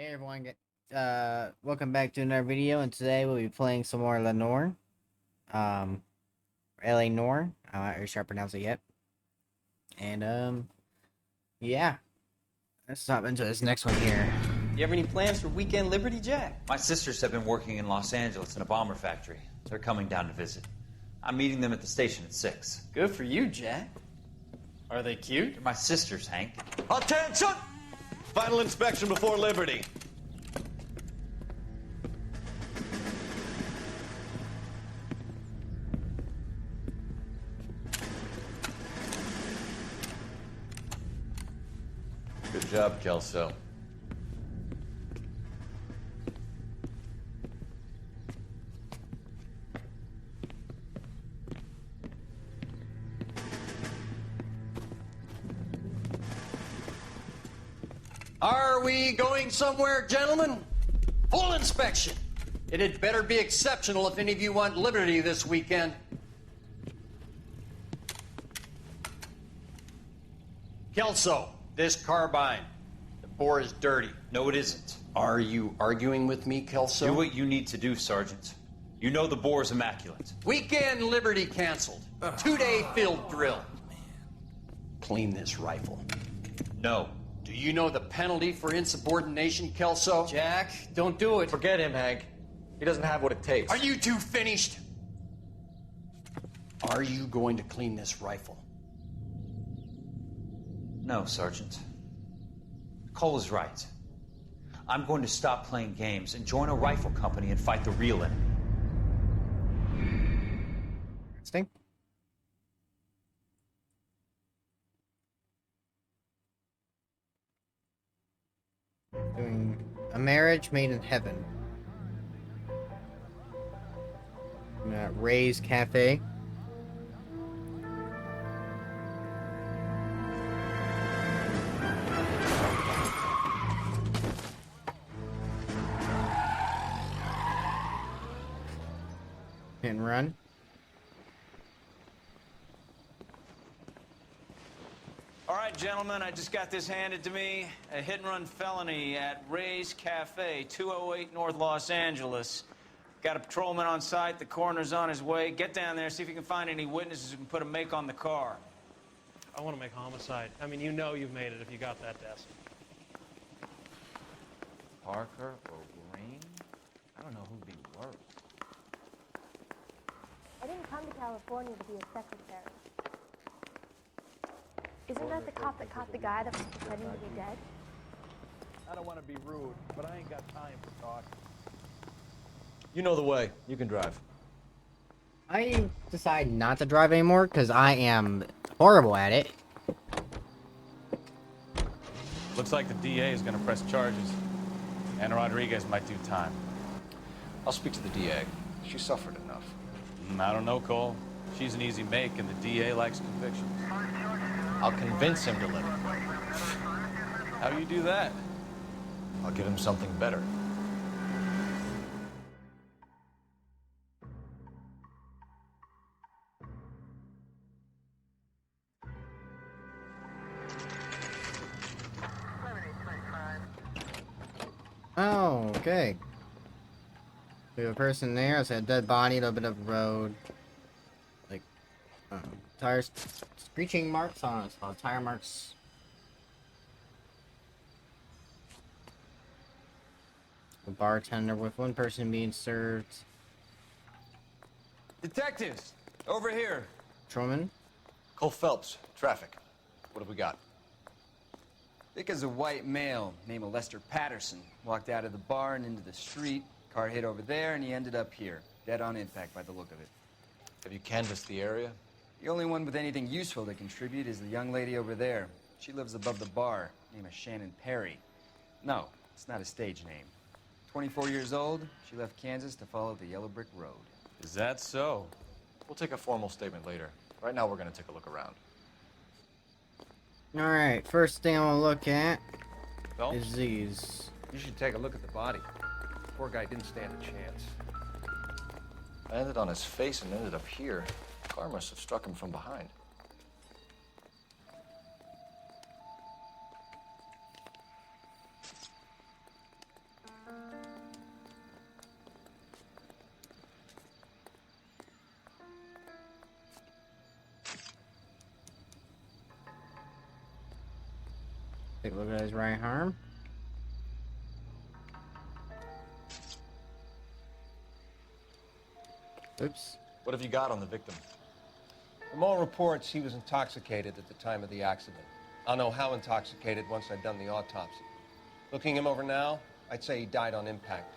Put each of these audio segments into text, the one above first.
Hey everyone, welcome back to another video, and today we'll be playing some more Noire. LA Noire. I'm not really sure I pronounce it yet. And yeah. Let's hop into this next one here. You have any plans for weekend Liberty, Jack? My sisters have been working in Los Angeles in a bomber factory. They're coming down to visit. I'm meeting them at the station at 6. Good for you, Jack. Are they cute? They're my sisters, Hank. Attention! Final inspection before Liberty. Good job, Kelso. Are we going somewhere, gentlemen? Full inspection. It had better be exceptional if any of you want Liberty this weekend. Kelso, this carbine. The bore is dirty. No, it isn't. Are you arguing with me, Kelso? Do what you need to do, Sergeant. You know the bore's immaculate. Weekend Liberty canceled. 2-day field drill. Clean this rifle. No. Do you know the penalty for insubordination, Kelso? Jack, don't do it. Forget him, Hank. He doesn't have what it takes. Are you two finished? Are you going to clean this rifle? No, Sergeant. Cole is right. I'm going to stop playing games and join a rifle company and fight the real enemy. Interesting. Doing a marriage made in heaven. I'm at Ray's Cafe. Hit and run. All right, gentlemen, I just got this handed to me. A hit-and-run felony at Ray's Cafe, 208 North Los Angeles. Got a patrolman on site. The coroner's on his way. Get down there, see if you can find any witnesses who can put a make on the car. I want to make homicide. I mean, you know you've made it if you got that desk. Parker or Green? I don't know who'd be worse. I didn't come to California to be a secretary. Isn't that the cop that caught the guy that was pretending to be dead? I don't want to be rude, but I ain't got time for talk. You know the way. You can drive. I decide not to drive anymore because I am horrible at it. Looks like the DA is going to press charges. Anna Rodriguez might do time. I'll speak to the DA. She suffered enough. I don't know, Cole. She's an easy make, and the DA likes convictions. I'll convince him to live. How do you do that? I'll give him something better. Oh, okay. We have a person there. It's a dead body, a little bit of road. Like, tires, screeching marks on us. Tire marks. A bartender with one person being served. Detectives, over here. Truman. Cole Phelps, traffic. What have we got? Thick as a white male named Lester Patterson walked out of the bar and into the street. Car hit over there, and he ended up here, dead on impact by the look of it. Have you canvassed the area? The only one with anything useful to contribute is the young lady over there. She lives above the bar, name is Shannon Perry. No, it's not a stage name. 24 years old, she left Kansas to follow the Yellow Brick Road. Is that so? We'll take a formal statement later. Right now, we're going to take a look around. Alright, first thing I want to look at Phelps? is these. You should take a look at the body. Poor guy didn't stand a chance. I landed on his face and ended up here. The car must have struck him from behind. Take a look at his right arm. Oops. What have you got on the victim? From all reports, he was intoxicated at the time of the accident. I'll know how intoxicated once I've done the autopsy. Looking him over now, I'd say he died on impact.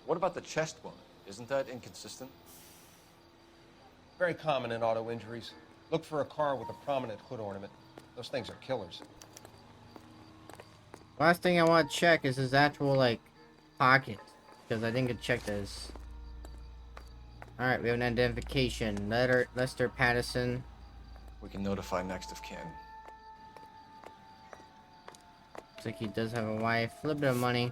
What about the chest wound? Isn't that inconsistent? Very common in auto injuries. Look for a car with a prominent hood ornament. Those things are killers. Last thing I want to check is his actual, like, pocket. Because I didn't get checked as. Alright, we have an identification. Lester Patterson. We can notify next of kin. Looks like he does have a wife. A little bit of money.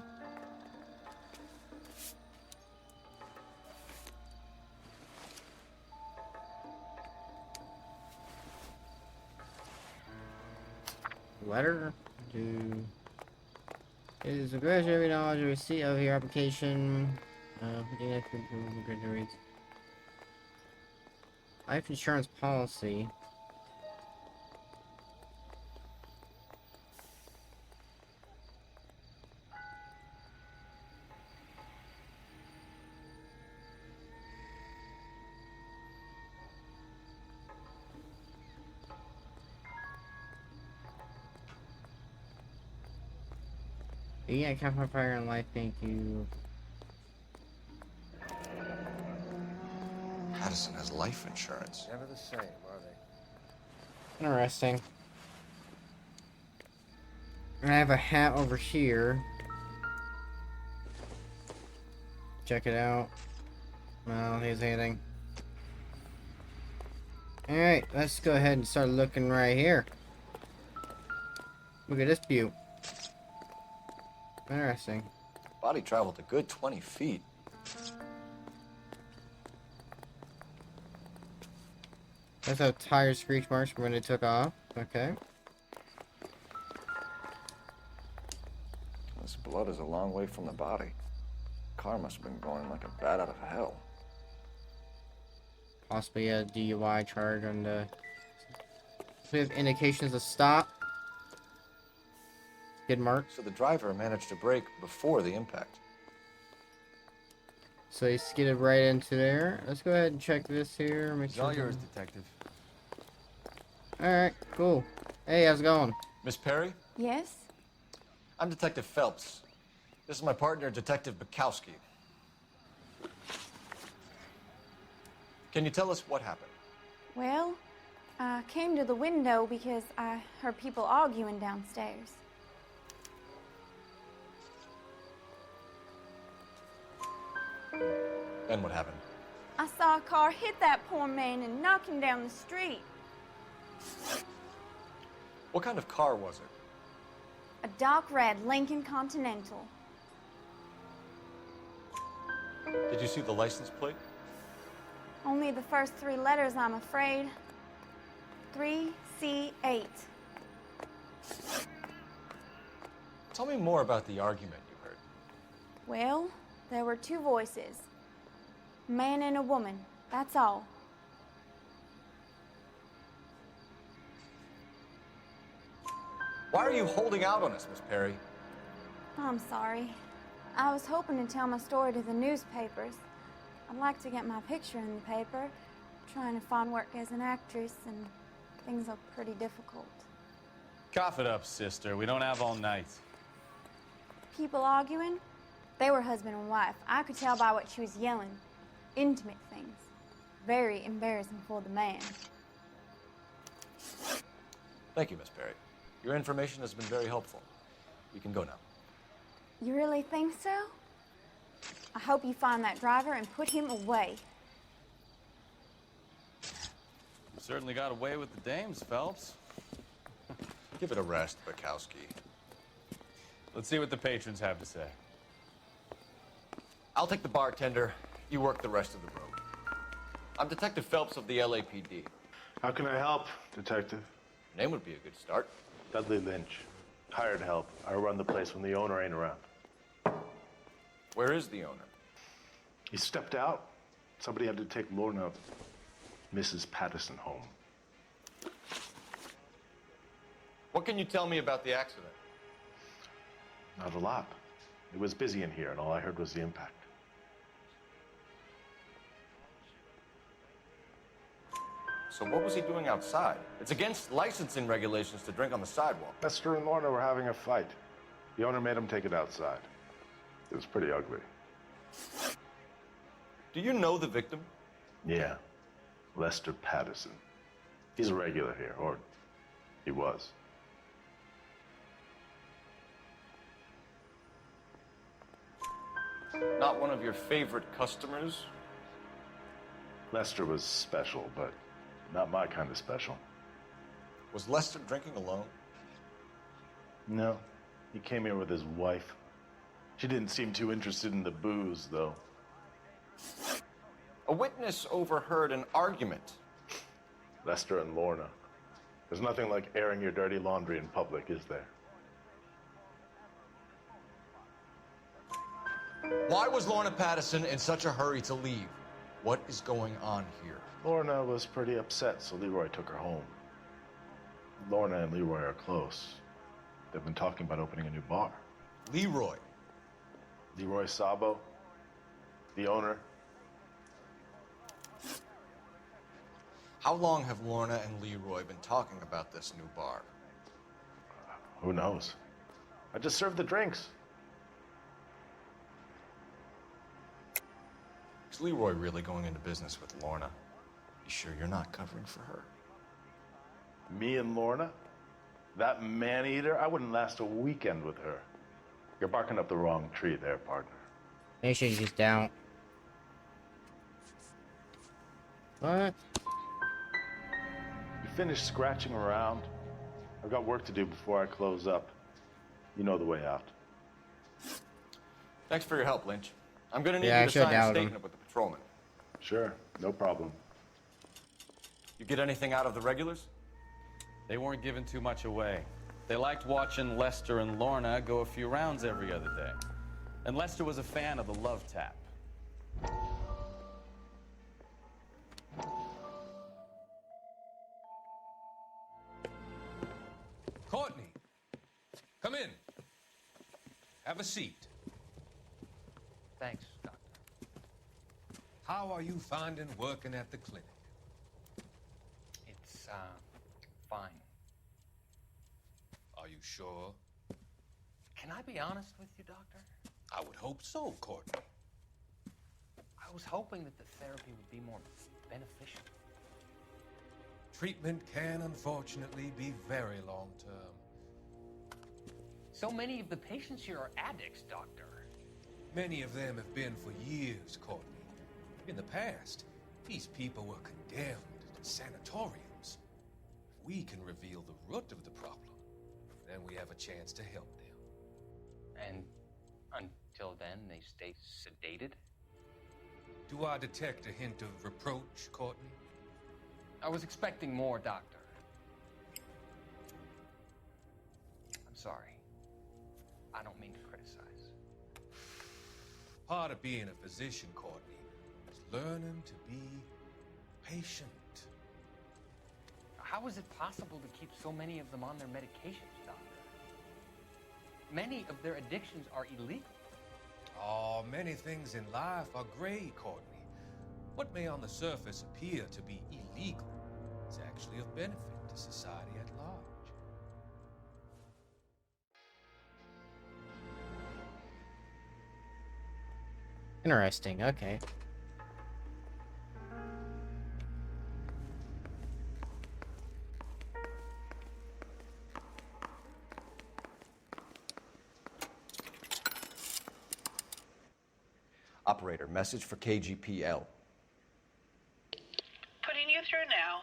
Letter to is a graduate knowledge receipt of your application. Life insurance policy. Yeah, I can't find fire in life, thank you. Patterson has life insurance. Never the same, are they? Interesting. And I have a hat over here. Check it out. Well, here's anything. Alright, let's go ahead and start looking right here. Look at this view. Interesting. Body traveled a good 20 feet. That's how tire screech marks from when it took off. Okay. This blood is a long way from the body. Car must have been going like a bat out of hell. Possibly a DUI charge on the. We have indications of stop. Skid marks. So the driver managed to brake before the impact. So he skidded right into there. Let's go ahead and check this here. Make It's all sure. yours, Detective. Alright, cool. Hey, how's it going? Miss Perry? Yes? I'm Detective Phelps. This is my partner, Detective Bukowski. Can you tell us what happened? Well, I came to the window because I heard people arguing downstairs. And what happened? I saw a car hit that poor man and knock him down the street. What kind of car was it? A dark red Lincoln Continental. Did you see the license plate? Only the first three letters, I'm afraid. 3C8. Tell me more about the argument you heard. Well, there were two voices. A man and a woman, that's all. Why are you holding out on us, Miss Perry? I'm sorry. I was hoping to tell my story to the newspapers. I'd like to get my picture in the paper. Trying to find work as an actress, and things are pretty difficult. Cough it up, sister. We don't have all night. People arguing? They were husband and wife. I could tell by what she was yelling. Intimate things. Very embarrassing for the man. Thank you, Miss Perry. Your information has been very helpful. You can go now. You really think so? I hope you find that driver and put him away. You certainly got away with the dames, Phelps. Give it a rest, Bukowski. Let's see what the patrons have to say. I'll take the bartender. You work the rest of the room. I'm Detective Phelps of the LAPD. How can I help, Detective? Name would be a good start. Dudley Lynch. Hired help. I run the place when the owner ain't around. Where is the owner? He stepped out. Somebody had to take Lorna, Mrs. Patterson home. What can you tell me about the accident? Not a lot. It was busy in here, and all I heard was the impact. So what was he doing outside? It's against licensing regulations to drink on the sidewalk. Lester and Lorna were having a fight. The owner made him take it outside. It was pretty ugly. Do you know the victim? Yeah. Lester Patterson. He's a regular here, or he was. Not one of your favorite customers? Lester was special, but not my kind of special. Was Lester drinking alone? No. He came here with his wife. She didn't seem too interested in the booze, though. A witness overheard an argument. Lester and Lorna. There's nothing like airing your dirty laundry in public, is there? Why was Lorna Patterson in such a hurry to leave? What is going on here? Lorna was pretty upset, so Leroy took her home. Lorna and Leroy are close. They've been talking about opening a new bar. Leroy? Leroy Sabo, the owner. How long have Lorna and Leroy been talking about this new bar? Who knows? I just served the drinks. Is Leroy really going into business with Lorna? You sure you're not covering for her? Me and Lorna? That man-eater? I wouldn't last a weekend with her. You're barking up the wrong tree there, partner. Make sure you just don't. What? You finished scratching around? I've got work to do before I close up. You know the way out. Thanks for your help, Lynch. I'm gonna need Yeah, you I to should sign a doubt him. statement with the patrolman. Sure, no problem. You get anything out of the regulars? They weren't giving too much away. They liked watching Lester and Lorna go a few rounds every other day. And Lester was a fan of the love tap. Courtney, come in. Have a seat. Thanks, Doctor. How are you finding working at the clinic? It's, fine. Are you sure? Can I be honest with you, Doctor? I would hope so, Courtney. I was hoping that the therapy would be more beneficial. Treatment can unfortunately be very long-term. So many of the patients here are addicts, Doctor. Many of them have been for years, Courtney. In the past, these people were condemned to sanatoriums. If we can reveal the root of the problem, then we have a chance to help them. And until then, they stay sedated? Do I detect a hint of reproach, Courtney? I was expecting more, Doctor. I'm sorry. I don't mean to criticize. Part of being a physician, Courtney, is learning to be patient. How is it possible to keep so many of them on their medications, Doctor? Many of their addictions are illegal. Oh, many things in life are gray, Courtney. What may on the surface appear to be illegal is actually of benefit to society at large. Interesting, okay. Operator, message for KGPL. Putting you through now.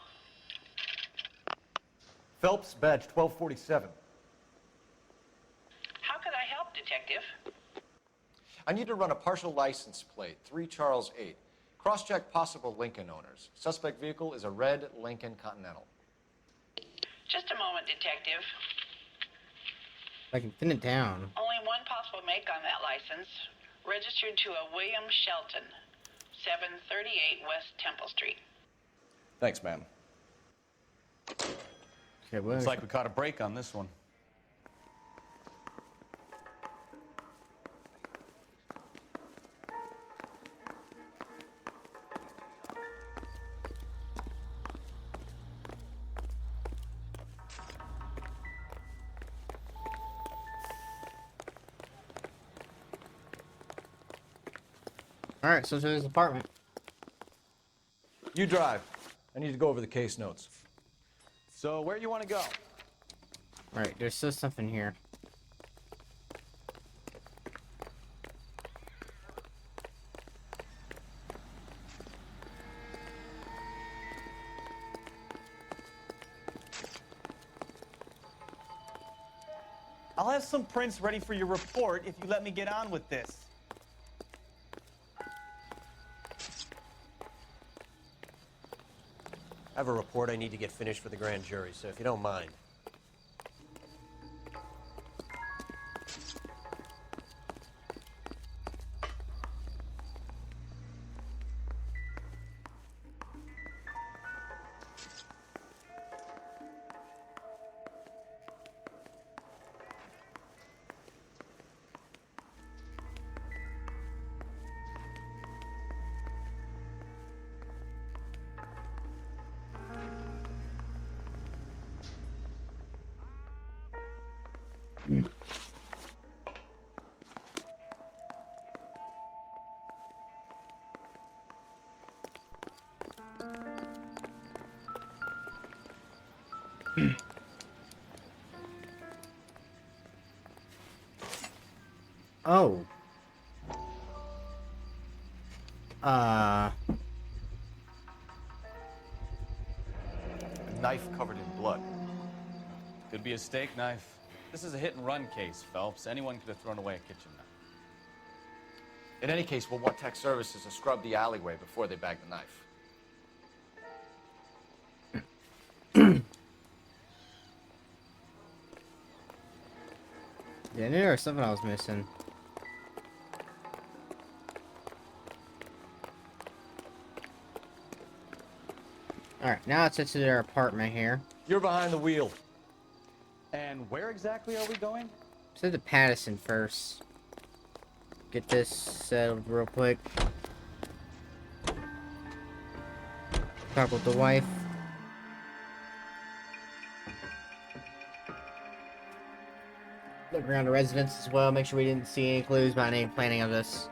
Phelps, badge 1247. How could I help, Detective? I need to run a partial license plate, 3 Charles 8. Cross-check possible Lincoln owners. Suspect vehicle is a red Lincoln Continental. Just a moment, Detective. I can pin it down. Only one possible make on that license. Registered to a William Shelton, 738 West Temple Street. Thanks, ma'am. Okay, well, Looks like we caught a break on this one. Alright, so to his apartment. You drive. I need to go over the case notes. So where you want to go? Alright, there's still stuff in here. I'll have some prints ready for your report if you let me get on with this. I have a report I need to get finished for the grand jury, so if you don't mind. Oh. A knife covered in blood. Could be a steak knife. This is a hit-and-run case, Phelps. Anyone could have thrown away a kitchen knife. In any case, we'll want tech services to scrub the alleyway before they bag the knife. Yeah, there was something I was missing. Alright, now let's head to their apartment here. You're behind the wheel. And where exactly are we going? Let's head to Patterson first. Get this settled real quick. Talk with the wife. Look around the residence as well, make sure we didn't see any clues about any planning of this.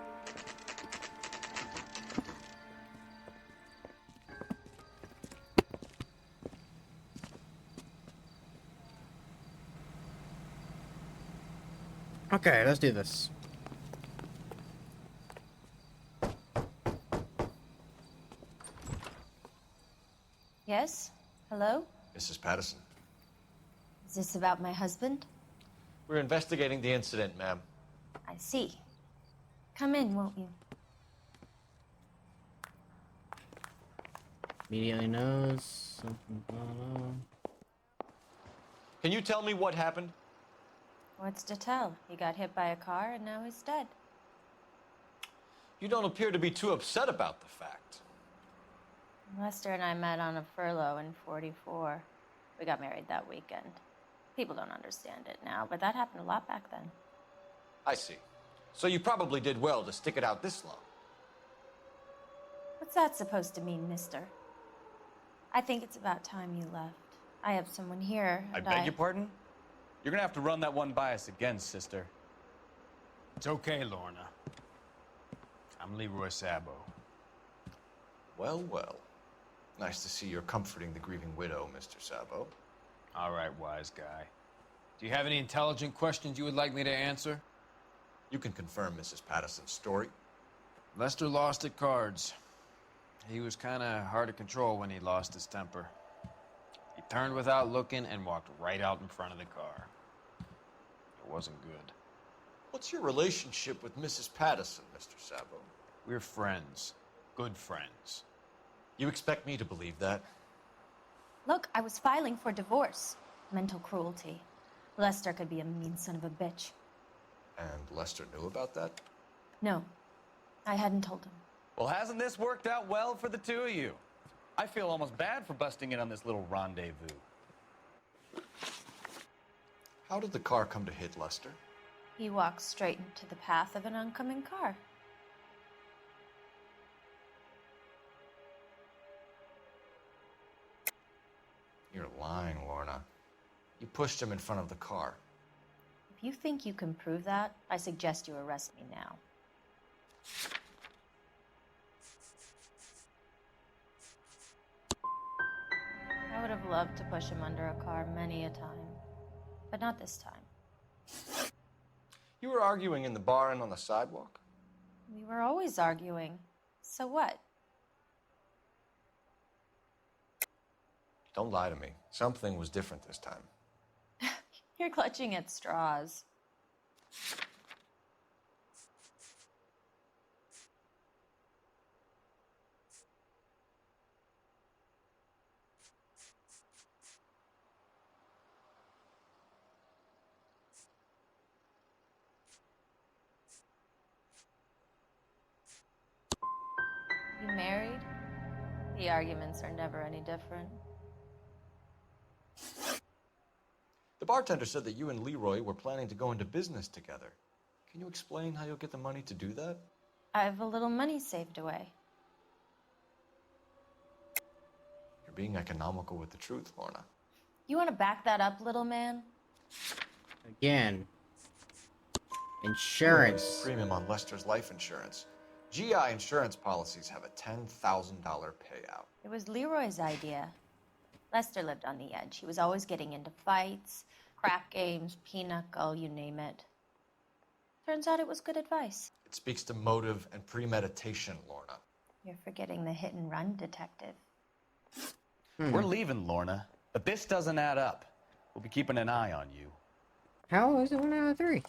Okay, let's do this. Yes? Hello? Mrs. Patterson. Is this about my husband? We're investigating the incident, ma'am. I see. Come in, won't you? Immediately knows something going on. Can you tell me what happened? What's to tell? He got hit by a car and now he's dead. You don't appear to be too upset about the fact. Lester and I met on a furlough in '44. We got married that weekend. People don't understand it now, but that happened a lot back then. I see. So you probably did well to stick it out this long. What's that supposed to mean, mister? I think it's about time you left. I have someone here. I beg your pardon? You're gonna have to run that one by us again, sister. It's okay, Lorna. I'm Leroy Sabo. Well, well. Nice to see you're comforting the grieving widow, Mr. Sabo. All right, wise guy. Do you have any intelligent questions you would like me to answer? You can confirm Mrs. Patterson's story. Lester lost at cards. He was kind of hard to control when he lost his temper. He turned without looking and walked right out in front of the car. It wasn't good. What's your relationship with Mrs. Patterson, Mr. Sabo? We're friends. Good friends. You expect me to believe that? Look, I was filing for divorce. Mental cruelty. Lester could be a mean son of a bitch. And Lester knew about that? No, I hadn't told him. Well, hasn't this worked out well for the two of you? I feel almost bad for busting in on this little rendezvous. How did the car come to hit Lester? He walked straight into the path of an oncoming car. You're lying, Lorna. You pushed him in front of the car. If you think you can prove that, I suggest you arrest me now. I would have loved to push him under a car many a time, but not this time. You were arguing in the bar and on the sidewalk? We were always arguing. So what? Don't lie to me. Something was different this time. You're clutching at straws. You married? The arguments are never any different. The bartender said that you and Leroy were planning to go into business together. Can you explain how you'll get the money to do that? I have a little money saved away. You're being economical with the truth, Lorna. You want to back that up, little man? Again. Insurance. Premium on Lester's life insurance. GI insurance policies have a $10,000 payout. It was Leroy's idea. Lester lived on the edge. He was always getting into fights, crap games, pinochle, you name it. Turns out it was good advice. It speaks to motive and premeditation, Lorna. You're forgetting the hit and run detective. We're leaving, Lorna, but this doesn't add up. We'll be keeping an eye on you. How is it 1 out of 3?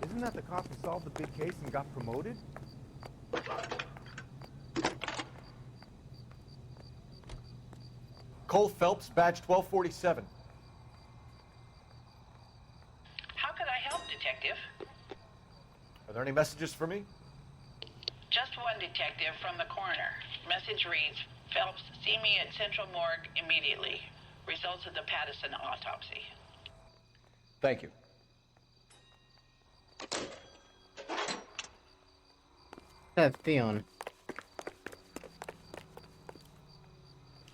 Isn't that the cop who solved the big case and got promoted? Cole Phelps, badge 1247. How could I help, Detective? Are there any messages for me? Just one detective from the coroner. Message reads, Phelps, see me at Central Morgue immediately. Results of the Pattison autopsy. Thank you. That feeling.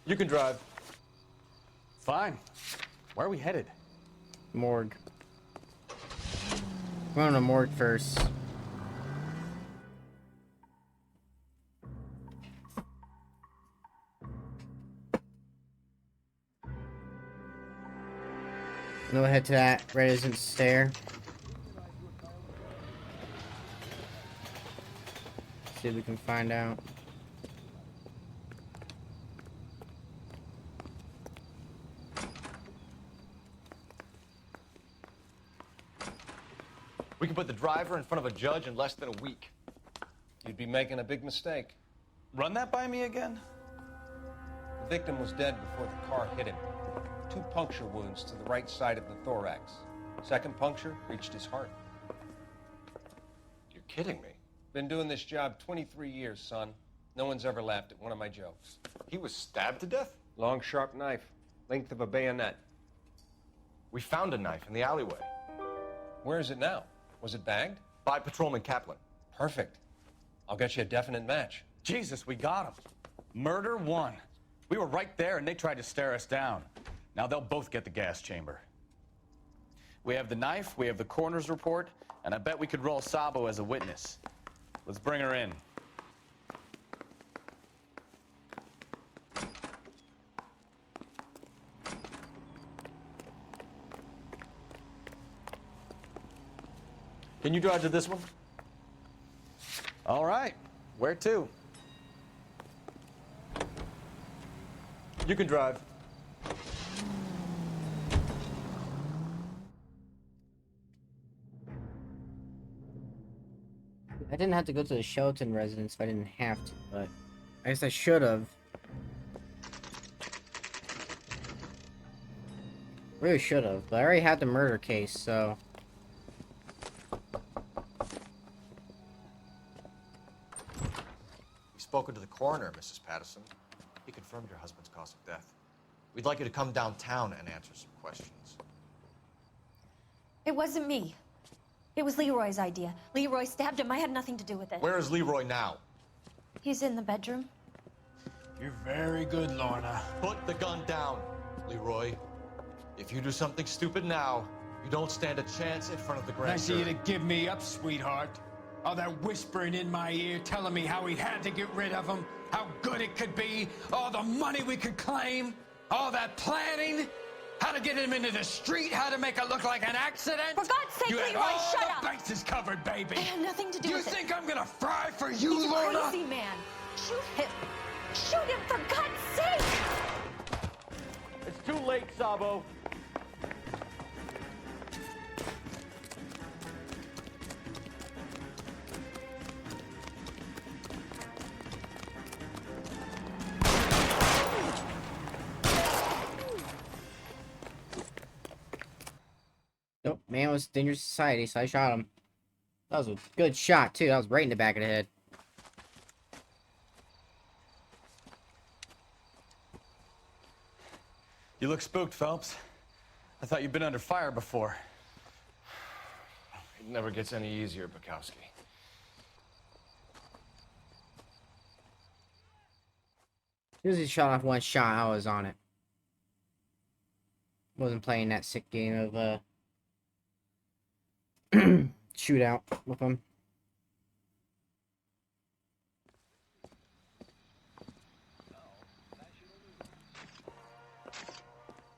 You can drive. Fine. Where are we headed? Morgue. We're on the morgue first. We'll head to that residence stair. See if we can find out. We can put the driver in front of a judge in less than a week. You'd be making a big mistake. Run that by me again? The victim was dead before the car hit him. 2 puncture wounds to the right side of the thorax. Second puncture reached his heart. You're kidding me. Been doing this job 23 years, son. No one's ever laughed at one of my jokes. He was stabbed to death? Long, sharp knife. Length of a bayonet. We found a knife in the alleyway. Where is it now? Was it bagged? By Patrolman Kaplan. Perfect. I'll get you a definite match. Jesus, we got him. Murder 1. We were right there and they tried to stare us down. Now they'll both get the gas chamber. We have the knife, we have the coroner's report, and I bet we could roll Sabo as a witness. Let's bring her in. Can you drive to this one? All right. Where to? You can drive. I didn't have to go to the Shelton residence if I didn't have to, but I guess I should have. Really should have, but I already had the murder case, so spoken to the coroner, Mrs. Patterson. He confirmed your husband's cause of death. We'd like you to come downtown and answer some questions. It wasn't me. It was Leroy's idea. Leroy stabbed him. I had nothing to do with it. Where is Leroy now? He's in the bedroom. You're very good, Lorna. Put the gun down, Leroy. If you do something stupid now, you don't stand a chance in front of the grand Nice of you jury. to give me up, sweetheart. All that whispering in my ear telling me how we had to get rid of him, how good it could be, all the money we could claim, all that planning, how to get him into the street, how to make it look like an accident. For God's sake, you had Leroy, all shut the up! bases covered, baby. I had nothing to do with it. You think I'm gonna fry for you, He's a Lorna? crazy man. Shoot him. Shoot him, for God's sake! It's too late, Sabo. Nope, man was dangerous society, so I shot him. That was a good shot, too. That was right in the back of the head. You look spooked, Phelps. I thought you'd been under fire before. It never gets any easier, Bukowski. As soon as he shot off one shot, I was on it. Wasn't playing that sick game of, shootout with him.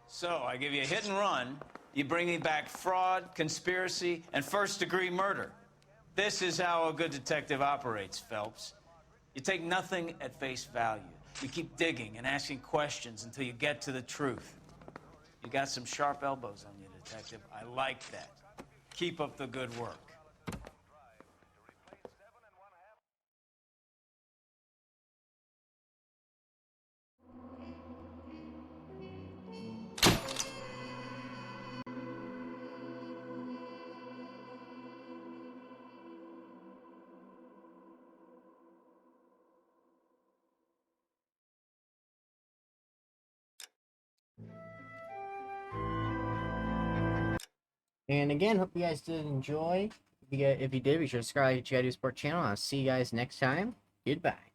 So, I give you a hit and run. You bring me back fraud, conspiracy, and first-degree murder. This is how a good detective operates, Phelps. You take nothing at face value. You keep digging and asking questions until you get to the truth. You got some sharp elbows on you, detective. I like that. Keep up the good work. And again, hope you guys did enjoy. If you did, be sure to subscribe to GI Sport channel. I'll see you guys next time. Goodbye.